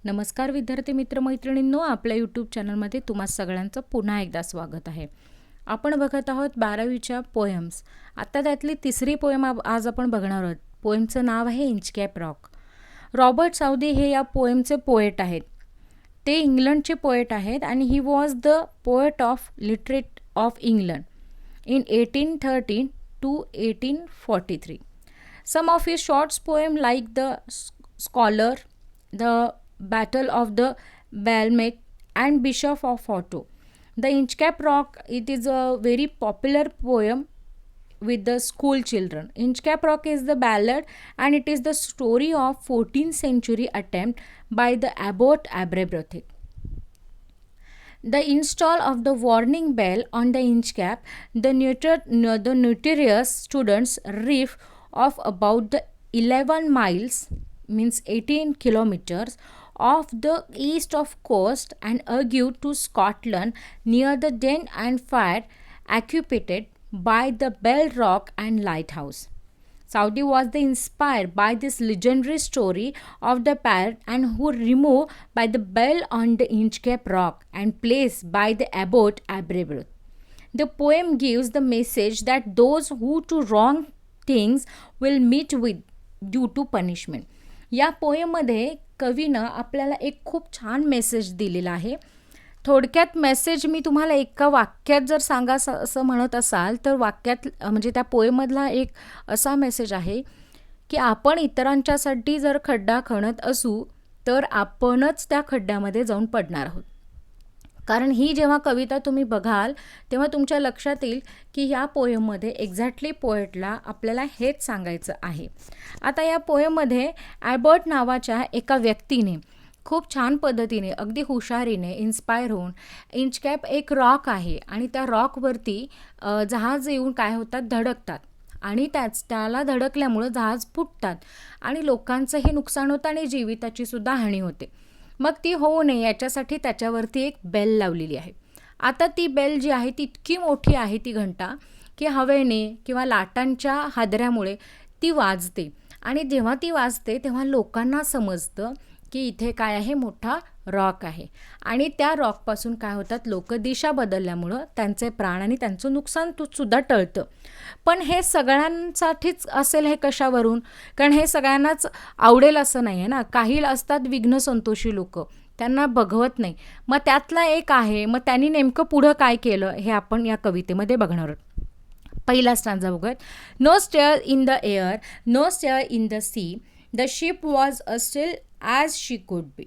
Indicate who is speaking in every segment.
Speaker 1: नमस्कार विद्यार्थी मित्र मैत्रिणींनो, आपल्या यूट्यूब चॅनलमध्ये तुम्हा सगळ्यांचं पुन्हा एकदा स्वागत आहे. आपण बघत आहोत 12वीच्या पोएम्स. आता त्यातली तिसरी पोएम आज आपण बघणार आहोत. पोएमचं नाव आहे इंचकॅप रॉक. रॉबर्ट साऊदी हे या पोएमचे पोएट आहेत. ते इंग्लंडचे पोएट आहेत आणि he was the poet of literate of England in 1813 to 1843. Some of his short poems like The Scholar, The Battle of the Balmec and Bishop of Otto. The Inchape Rock, it is a very popular poem with the school children. Inchape Rock is the ballad and it is the story of 14th century attempt by the abbot Aberbrothick. The install of the warning bell on the Inchape, the notorious students reef of about the 11 miles, means 18 kilometers, off the east of coast and argued to Scotland near the den and fire occupied by the Bell Rock and Lighthouse. Southey was inspired by this legendary story of the pirate and who removed by the bell on the Inchape Rock and placed by the abbot Aberbrothick. The poem gives the message that those who do wrong things will meet with due to punishment. या पोएममध्ये कवीनं आपल्याला एक खूप छान message दिलेला आहे. थोडक्यात message मी तुम्हाला एका वाक्यात जर असं म्हणत असाल तर वाक्यात म्हणजे त्या पोएममधला एक असा मेसेज आहे की आपण इतरांच्यासाठी जर खड्डा खणत असू तर आपणच त्या खड्ड्यामध्ये जाऊन पडणार आहोत. कारण ही जेव्हा कविता तुम्ही बघाल तेव्हा तुमच्या लक्षात येईल की या पोएममध्ये एक्झॅक्टली पोएटला आपल्याला हेच सांगायचं आहे. आता या पोएममध्ये ॲबर्ट नावाच्या एका व्यक्तीने खूप छान पद्धतीने अगदी हुशारीने इन्स्पायर होऊन इंचकॅप एक रॉक आहे आणि त्या रॉकवरती जहाज येऊन काय होतात धडकतात आणि त्याला धडकल्यामुळं जहाज फुटतात आणि लोकांचंही नुकसान होतं आणि जीविताची सुद्धा हानी होते. मग ती होऊ नये याच्यासाठी त्याच्यावरती एक बेल लावलेली आहे. आता ती बेल जी आहे ती इतकी मोठी आहे ती घंटा की हवेने किंवा लाटांच्या हादऱ्यामुळे ती वाजते आणि जेव्हा ती वाजते तेव्हा लोकांना समजतं की इथे काय आहे मोठा रॉक आहे आणि त्या रॉकपासून काय होतात लोक दिशा बदलल्यामुळं त्यांचे प्राण आणि त्यांचं नुकसान सुद्धा टळतं. पण हे सगळ्यांसाठीच असेल हे कशावरून? कारण हे सगळ्यांनाच आवडेल असं नाही आहे ना. काही असतात विघ्न संतोषी लोक, त्यांना बघवत नाही. मग त्यातला एक आहे, मग त्यांनी नेमकं पुढं काय केलं हे आपण या कवितेमध्ये बघणार आहोत. पहिला स्टांजा बघूयात. No stir in the air, no stir in the sea, the ship was a still as she could be.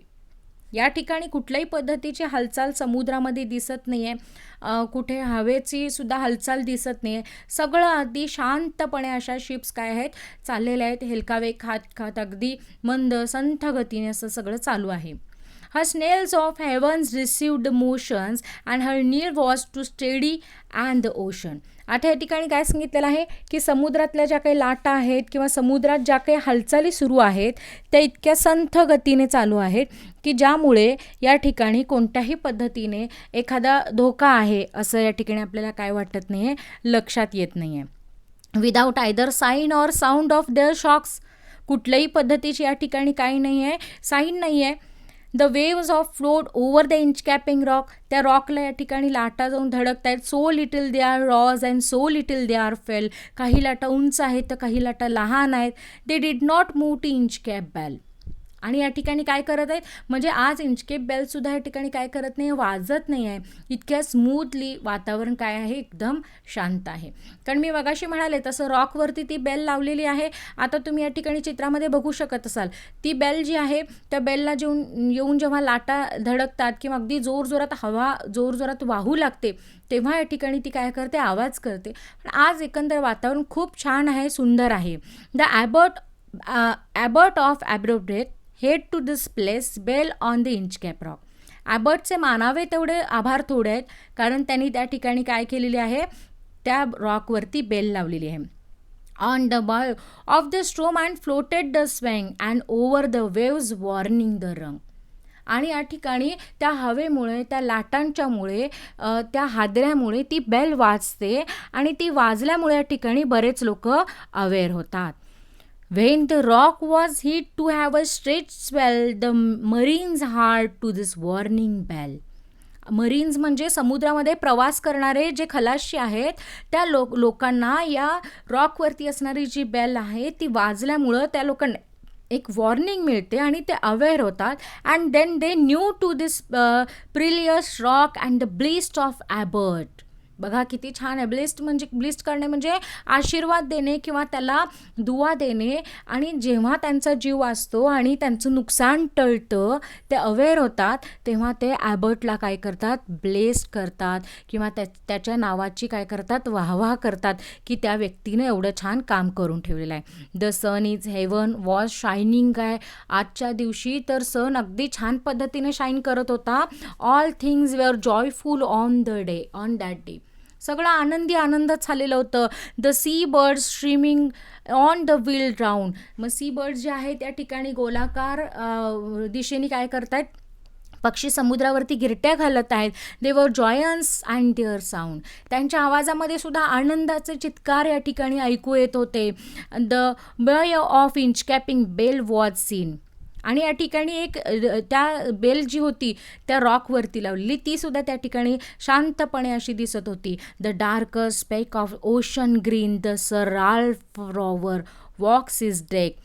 Speaker 1: या ठिकाणी कुठल्याही पद्धतीची हालचाल समुद्रामध्ये दिसत नाही आहे, कुठे हवेची सुद्धा हालचाल दिसत नाही आहे. सगळं अगदी शांतपणे अशा शिप्स काय आहेत चाललेल्या आहेत, हेलकावे खात खात अगदी मंद संथ गतीने असं सगळं चालू आहे. Her snails of heavens received motions and her need was to steady and the ocean. आता या ठिकाणी काय सांगितलेलं आहे की समुद्रातल्या ज्या काही लाटा आहेत किंवा समुद्रात ज्या काही हालचाली सुरू आहेत त्या इतक्या संथ गतीने चालू आहेत की ज्यामुळे या ठिकाणी कोणत्याही पद्धतीने एखादा धोका आहे असं या ठिकाणी आपल्याला काय वाटत नाही आहे, लक्षात येत नाही आहे. Without either sign or sound of their shocks, कुठल्याही पद्धतीची या ठिकाणी काही नाही आहे, साईन नाही आहे. The waves of flowed over the Inchcape rock, त्या रॉकला या ठिकाणी लाटा जाऊन धडकत आहेत. So little they are rose and so little they are fell, काही लाटा उंच आहेत तर काही लाटा लहान आहेत. They did not move to Inchcape bell. आणि या ठिकाणी काय करत आहेत म्हणजे आज इंचकेप बेलसुद्धा या ठिकाणी काय करत नाही, वाजत नाही आहे. इतक्या स्मूथली वातावरण काय आहे एकदम शांत आहे. कारण मी मगाशी म्हणाले तसं रॉकवरती ती बेल लावलेली आहे. आता तुम्ही या ठिकाणी चित्रामध्ये बघू शकत असाल ती बेल जी आहे त्या बेलला येऊन जेव्हा लाटा धडकतात किंवा अगदी जोरजोरात हवा जोरजोरात वाहू लागते तेव्हा या ठिकाणी ती काय करते, आवाज करते. पण आज एकंदर वातावरण खूप छान आहे, सुंदर आहे. The Abbot of Aberbrothok had to this place bell on the Inchcape rock. ॲबर्टचे मानावे तेवढे आभार थोडे आहेत कारण त्यांनी त्या ठिकाणी काय केलेली आहे, त्या रॉकवरती बेल लावलेली आहे. On the buoy of the storm and floated the swung and over the waves warning the rung. आणि या ठिकाणी त्या हवेमुळे त्या लाटांच्यामुळे त्या हादऱ्यामुळे ती बेल वाजते आणि ती वाजल्यामुळे या ठिकाणी बरेच लोक अवेअर होतात. When the rock was hit to have a straight swell, the marines heard to this warning bell. Marines म्हणजे समुद्रामध्ये प्रवास करणारे जे खलाशी आहेत त्या लोकांना या रॉकवरती असणारी जी बेल आहे ती वाजल्यामुळं त्या लोकांना एक वॉर्निंग मिळते आणि ते अवेअर होतात. And then they knew to this perilous rock and the blessed of Abbot. बघा किती छान आहे. ब्लिस्ट करणे म्हणजे आशीर्वाद देणे किंवा त्याला दुवा देणे. आणि जेव्हा त्यांचा जीव वाचतो आणि त्यांचं नुकसान टळतं ते अवेअर होतात तेव्हा ते ॲबर्टला काय करतात, ब्लेस्ड करतात किंवा त्याच्या नावाची काय करतात, वाहवाह करतात की त्या व्यक्तीने एवढं छान काम करून ठेवलेलं आहे. The sun is heaven was shining. काय आजच्या दिवशी तर सन अगदी छान पद्धतीने शाईन करत होता. All things were joyful on that day. सगळं आनंदच झालेलं होतं. The sea birds streaming on the wild round. मग सी बर्ड्स जे आहे त्या ठिकाणी गोलाकार दिशेने काय करतायत, पक्षी समुद्रावरती गिरट्या घालत आहेत. दे वर जॉयन्स अँड देअर साऊंड. त्यांच्या आवाजामध्ये सुद्धा आनंदाचे चित्कार या ठिकाणी ऐकू येत होते. The buoy of Inchcape bell was seen. आणि या ठिकाणी एक त्या बेल जी होती त्या रॉकवरती लावलेली ती सुद्धा त्या ठिकाणी शांतपणे अशी दिसत होती. The darkest speck of ocean green the sir Ralph Rover walks his deck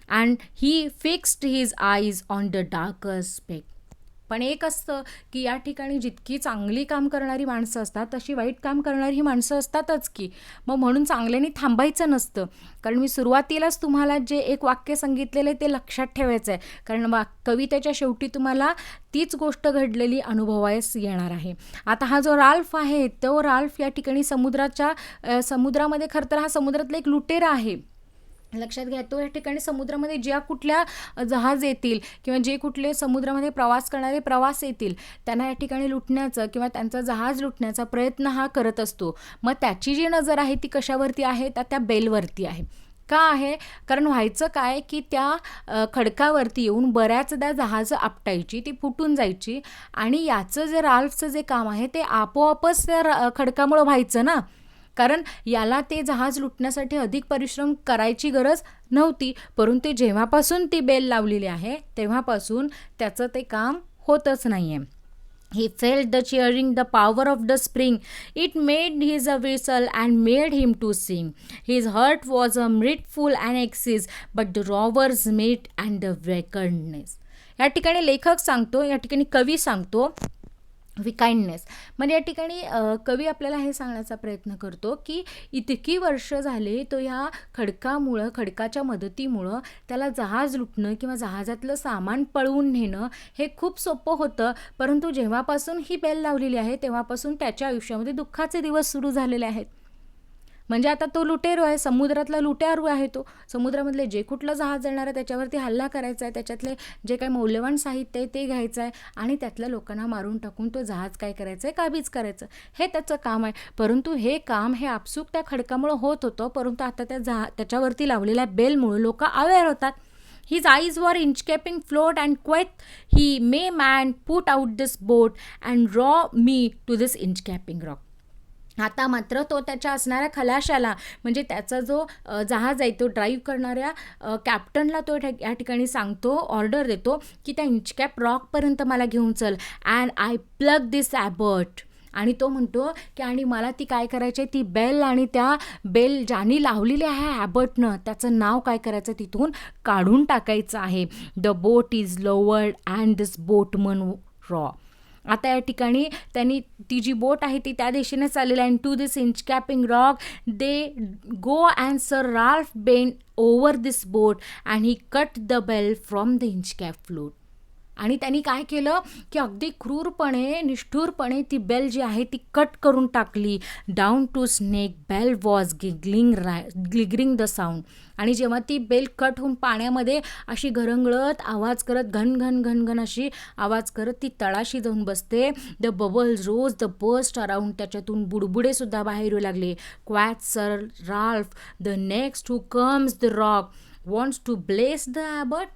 Speaker 1: and he fixed his eyes on the darkest speck. पण एक असतं की या ठिकाणी जितकी चांगली काम करणारी माणसं असतात तशी वाईट काम करणारी ही माणसं असतातच की. मग म्हणून चांगल्याने थांबायचं नसतं. कारण मी सुरुवातीलाच तुम्हाला जे एक वाक्य सांगितलेलं आहे ते लक्षात ठेवायचं आहे. कारण कवितेच्या शेवटी तुम्हाला तीच गोष्ट घडलेली अनुभवायस येणार आहे. आता हा जो राल्फ आहे तो राल्फ या ठिकाणी समुद्रामध्ये खरं तर हा समुद्रातला एक लुटेरा आहे. लक्षात घ्या. तो या ठिकाणी समुद्रामध्ये ज्या कुठल्या जहाज येतील किंवा जे कुठले समुद्रामध्ये प्रवास करणारे प्रवास येतील त्यांना या ठिकाणी लुटण्याचं किंवा त्यांचा जहाज लुटण्याचा प्रयत्न हा करत असतो. मग त्याची जी नजर आहे ती कशावरती आहे, त्या बेलवरती आहे. का आहे, कारण व्हायचं काय की त्या खडकावरती येऊन बऱ्याचदा जहाजं आपटायची, ती फुटून जायची. आणि याचं जे राल्फचं जे काम आहे ते आपोआपच त्या खडकामुळं व्हायचं ना. कारण याला ते जहाज लुटण्यासाठी अधिक परिश्रम करायची गरज नव्हती. परंतु जेव्हापासून ती बेल लावलेली आहे तेव्हापासून त्याचं ते काम होतच नाही आहे. He felt the cheering, the power of the spring. It made his a whistle and made him to sing. His heart was a mirthful and excess, but the robbers met and the wickedness. या ठिकाणी लेखक सांगतो, या ठिकाणी कवी सांगतो kindness. म्हणजे या ठिकाणी कवी आपल्याला हे सांगण्याचा प्रयत्न करतो की इतकी वर्ष झाले तो ह्या खडकाच्या मदतीमुळं त्याला जहाज लुटणं किंवा जहाजातलं सामान पळवून नेणं हे खूप सोपं होतं. परंतु जेव्हापासून ही बेल लावलेली आहे तेव्हापासून त्याच्या आयुष्यामध्ये दुःखाचे दिवस सुरू झालेले आहेत. म्हणजे आता तो लुटेरो आहे, समुद्रातला लुटारू आहे. तो समुद्रामधले जे कुठलं जहाज येणार आहे त्याच्यावरती हल्ला करायचा आहे, त्याच्यातले जे काही मौल्यवान साहित्य आहे ते घ्यायचं आहे आणि त्यातल्या लोकांना मारून टाकून तो जहाज काय करायचं आहे, काबीज करायचं, हे त्याचं काम आहे. परंतु हे काम हे आपसूक त्या खडकामुळं होत होतं. परंतु आता त्याच्यावरती लावलेल्या बेलमुळे लोक अवेअर होतात. His eyes were Inchcape float and quoth he, may man put out this boat and row me to this Inchcape rock. आता मात्र तो त्याच्या असणाऱ्या खलाशाला म्हणजे त्याचा जो जहाज आहे तो ड्राईव्ह करणाऱ्या कॅप्टनला तो या ठिकाणी सांगतो, ऑर्डर देतो की त्या इंचकॅप रॉकपर्यंत मला घेऊन चल अँड आय प्लग दिस ॲबर्ट. आणि तो म्हणतो की आणि मला ती काय करायची आहे, ती बेल आणि त्या बेल ज्यानी लावलेली आहे ॲबर्टनं त्याचं नाव काय करायचं तिथून काढून टाकायचं आहे. The boat is lowered and this boatman row. आता या ठिकाणी त्यांनी ती जी बोट आहे ती त्या दिशेने चाललेली आहे. To this Inchcape rock they go and sir Ralph bend over this boat and he cut the bell from the Inchcape float. आणि त्यांनी काय केलं की अगदी क्रूरपणे निष्ठुरपणे ती बेल जी आहे ती कट करून टाकली. Down to snake bell was gurgling the sound. आणि जेव्हा ती बेल कट होऊन पाण्यामध्ये अशी घरंगळत आवाज करत घन अशी आवाज करत ती तळाशी जाऊन बसते. The bubbles rose the burst around. त्याच्यातून बुडबुडे सुद्धा बाहेर येऊ लागले. Quoth sir Ralph the next who comes the rock wants to bless the Abbot.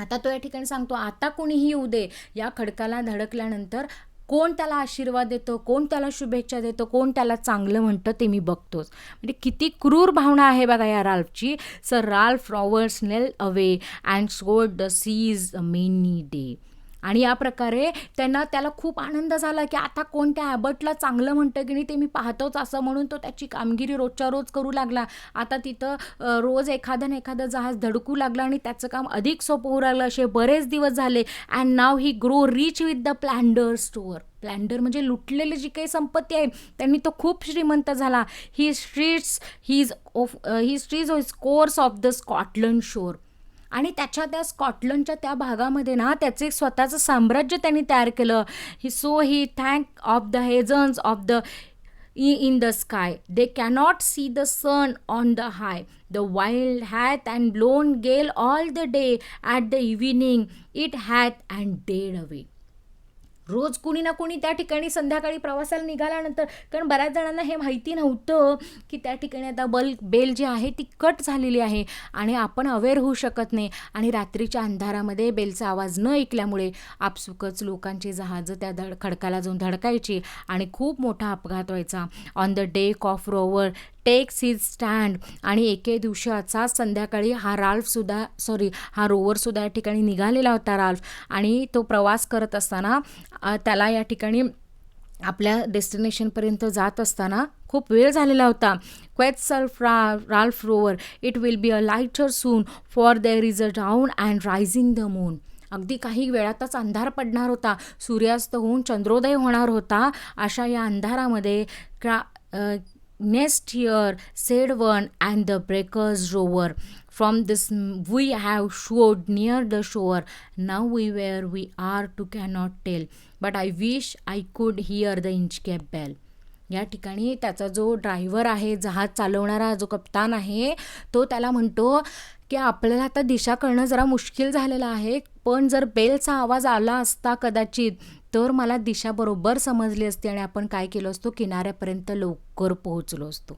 Speaker 1: आता तो या ठिकाणी सांगतो आता कोणीही येऊ दे, या खडकाला धडकल्यानंतर कोण त्याला आशीर्वाद देतं, कोण त्याला शुभेच्छा देतं, कोण त्याला चांगलं म्हणतं ते मी बघतोच. म्हणजे किती क्रूर भावना आहे बघा या राल्फची. सर राल्फ रॉबर्ट स्नेल अवे अँड सोड the sees a many day. आणि या प्रकारे त्याला खूप आनंद झाला की आता कोणत्या ॲबर्टला चांगलं म्हणतं की नाही ते मी पाहतोच, असं म्हणून तो त्याची कामगिरी रोजच्या रोज करू लागला. आता तिथं रोज एखादं जहाज धडकू लागलं आणि त्याचं काम अधिक सोपं होऊ लागलं. असे बरेच दिवस झाले. And now he grow rich with the plunder store. Plunder म्हणजे लुटलेली जी काही संपत्ती आहे त्यांनी तो खूप श्रीमंत झाला. ही स्ट्रीज कोर्स ऑफ द स्कॉटलंड शोर. आणि त्या स्कॉटलंडच्या त्या भागामध्ये ना त्याचे स्वतःचं साम्राज्य त्यांनी तयार केलं. ही थँक ऑफ द हेझन्स of the in the sky. They cannot see the sun on the high. The wild hath and blown gale all the day. At the evening it hath and died away. रोज कुणी ना कुणी त्या ठिकाणी संध्याकाळी प्रवासाला निघाल्यानंतर, कारण बऱ्याच जणांना हे माहिती नव्हतं की त्या ठिकाणी आता बेल जी आहे ती कट झालेली आहे आणि आपण अवेअर होऊ शकत नाही. आणि रात्रीच्या अंधारामध्ये बेलचा आवाज न ऐकल्यामुळे आपसुकच लोकांची जहाजं त्या खडकाला जाऊन धडकायची आणि खूप मोठा अपघात व्हायचा. On the deck of Rover takes his stand. आणि एके दिवशी असाच संध्याकाळी हा रोवरसुद्धा या ठिकाणी निघालेला होता राल्फ. आणि तो प्रवास करत असताना त्याला या ठिकाणी आपल्या डेस्टिनेशनपर्यंत जात असताना खूप वेळ झालेला होता. Quoth self Ralph Rover it will be a lighter soon for there is a dawn and rising the moon. अगदी काही वेळातच अंधार पडणार होता, सूर्यास्त होऊन चंद्रोदय होणार होता. अशा या अंधारामध्ये Next year, said one, and the breakers rover. From this we have showed near the shore. Now where we are to cannot tell. But I wish I could hear the Inchape bell. या ठिकाणी त्याचा जो driver आहे, जहाज चालवणारा जो कप्तान आहे, तो त्याला म्हणतो की आपल्याला आता दिशा कळणं जरा मुश्किल झालेलं आहे, पण जर बेलचा आवाज आला असता कदाचित तर मला दिशा बरोबर समजली असती आणि आपण काय केलं असतो, किनाऱ्यापर्यंत लवकर पोहोचलो असतो.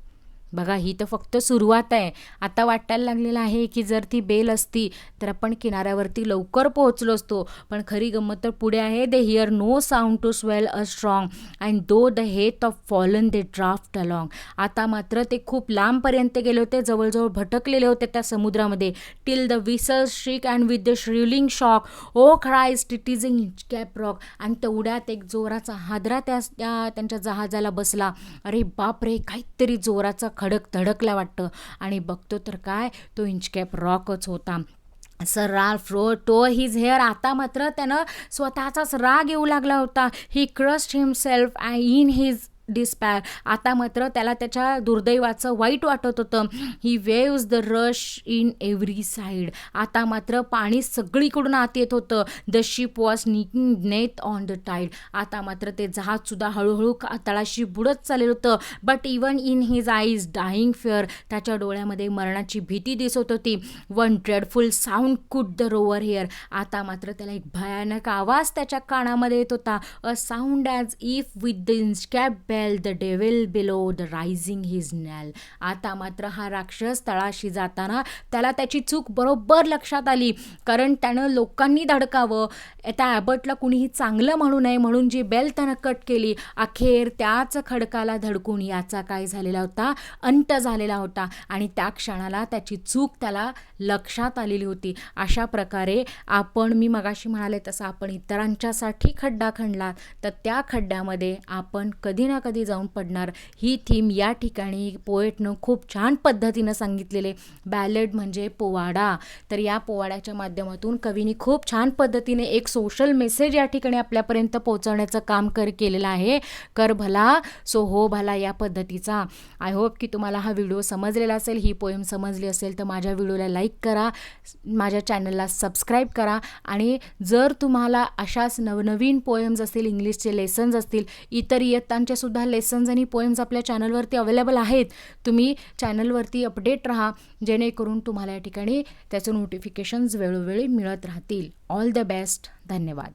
Speaker 1: बघा, ही तर फक्त सुरुवात आहे. आता वाटायला लागलेलं आहे की जर ती बेल असती तर आपण किनाऱ्यावरती लवकर पोहोचलो असतो. पण खरी गंमत तर पुढे आहे. They hear no sound to swell a strong and though the heath of fallen they drift along. आता मात्र ते खूप लांबपर्यंत गेले होते, जवळजवळ भटकलेले होते त्या समुद्रामध्ये. Till the vessel shriek and with the shrilling shock O Christ it is in Inchcape rock. आणि तेवढ्यात एक जोराचा हादरा त्यांच्या जहाजाला बसला. अरे बापरे, काहीतरी जोराचा खडक धडकला वाटतं. आणि बघतो तर काय, तो इंचकॅप रॉकच होता. Sir Ralph tore his hair. आता मात्र त्यानं स्वतःचाच राग येऊ लागला होता. He cursed himself in his despair. आता मात्र त्याला त्याच्या दुर्दैवाचं वाईट वाटत होतं. He waves the rush in every side. आता मात्र पाणी सगळीकडून आत येत होतं. The ship was sinking neath on the tide. आता मात्र ते जहाजसुद्धा हळूहळू तळाशी बुडत चाललं होतं. But even in his eyes dying fear. त्याच्या डोळ्यामध्ये मरणाची भीती दिसत होती. वन ड्रेडफुल साऊंड कुड द रोवर हिअर. आता मात्र त्याला एक भयानक आवाज त्याच्या कानामध्ये येत होता. A sound as if with the Inchcape the devil below the rising his knell. आता मात्र हा राक्षस तळाशी जाताना त्याला त्याची चूक बरोबर लक्षात आली. कारण त्यानं लोकांनी धडकावं, त्या ॲबर्टला कुणीही चांगलं म्हणू नये म्हणून जी बेल त्यानं कट केली. अखेर त्याच खडकाला धडकून याचा काय झालेला होता, अंत झालेला होता. आणि त्या क्षणाला त्याची चूक त्याला लक्षात आलेली होती. अशा प्रकारे मी मगाशी म्हणाले तसं आपण इतरांच्यासाठी खड्डा खणला तर त्या खड्ड्यामध्ये आपण कधी ना कधी जाऊन पडणार. ही थीम या ठिकाणी पोएटनं खूप छान पद्धतीनं सांगितलेले. बॅलेड म्हणजे पोवाडा. तर या पोवाड्याच्या माध्यमातून कवीने खूप छान पद्धतीने एक सोशल मेसेज या ठिकाणी आपल्यापर्यंत पोहोचवण्याचं काम केलेलं आहे. कर भला सो हो भला या पद्धतीचा. आय होप की तुम्हाला हा व्हिडिओ समजलेला असेल, ही पोएम समजली असेल तर माझ्या व्हिडिओला लाईक करा, माझ्या चॅनलला सबस्क्राईब करा. आणि जर तुम्हाला अशाच नवनवीन पोएम्स असतील, इंग्लिशचे लेसन्स असतील, इतर इयत्तांचे सुद्धा लेसन्स आणि पोएम्स आपल्या चॅनलवरती अवेलेबल आहेत. तुम्ही चॅनलवरती अपडेट राहा जेणेकरून तुम्हाला या ठिकाणी त्याचं नोटिफिकेशन्स वेळोवेळी मिळत राहतील. All the best. धन्यवाद.